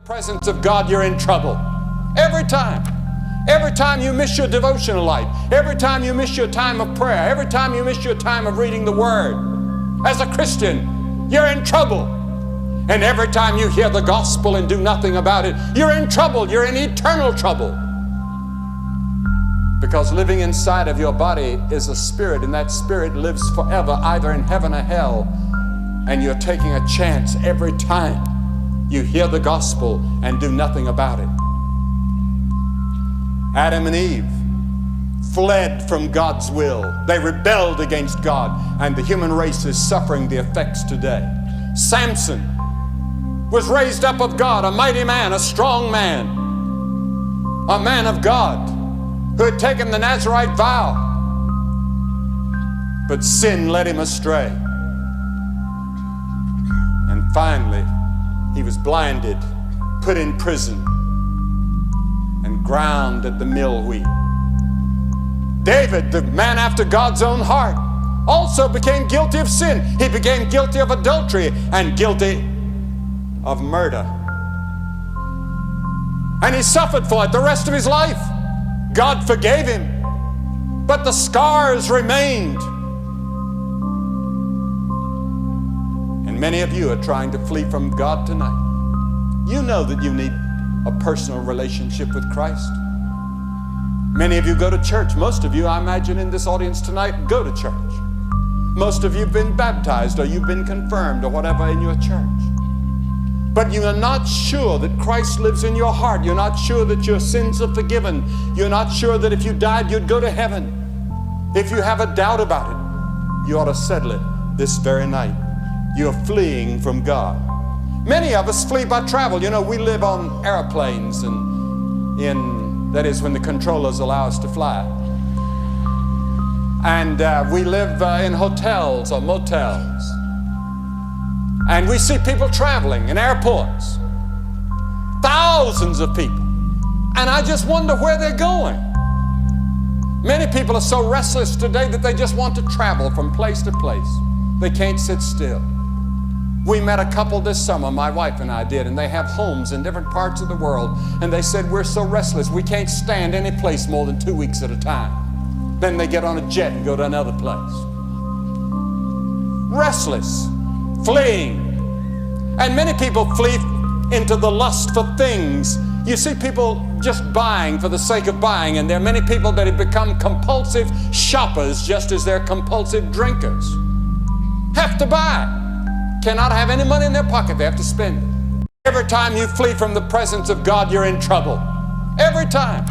Presence of God, you're in trouble. Every time. Every time you miss your devotional life, every time you miss your time of prayer, every time you miss your time of reading the Word, as a Christian, you're in trouble. And every time you hear the gospel and do nothing about it, you're in trouble. You're in eternal trouble. Because living inside of your body is a spirit, and that spirit lives forever, either in heaven or hell. And you're taking a chance every time you hear the gospel and do nothing about it. Adam and Eve fled from God's will. They rebelled against God, and the human race is suffering the effects today. Samson was raised up of God, a mighty man, a strong man, a man of God who had taken the Nazirite vow. But sin led him astray. And finally, he was blinded, put in prison, and ground at the mill wheel. David, the man after God's own heart, also became guilty of sin. He became guilty of adultery and guilty of murder. And he suffered for it the rest of his life. God forgave him, but the scars remained. And many of you are trying to flee from God tonight. You know that you need a personal relationship with Christ. Many of you go to church. Most of you, I imagine, in this audience tonight, go to church. Most of you have been baptized, or you've been confirmed, or whatever in your church. But you are not sure that Christ lives in your heart. You're not sure that your sins are forgiven. You're not sure that if you died, you'd go to heaven. If you have a doubt about it, you ought to settle it this very night. You're fleeing from God. Many of us flee by travel. You know, we live on airplanes, and that is when the controllers allow us to fly. And we live in hotels or motels. And we see people traveling in airports. Thousands of people. And I just wonder where they're going. Many people are so restless today that they just want to travel from place to place. They can't sit still. We met a couple this summer, my wife and I did, and they have homes in different parts of the world. And they said, we're so restless, we can't stand any place more than 2 weeks at a time. Then they get on a jet and go to another place. Restless, fleeing. And many people flee into the lust for things. You see people just buying for the sake of buying, and there are many people that have become compulsive shoppers just as they're compulsive drinkers. Have to buy. Cannot have any money in their pocket. They have to spend it. Every time you flee from the presence of God, you're in trouble. Every time.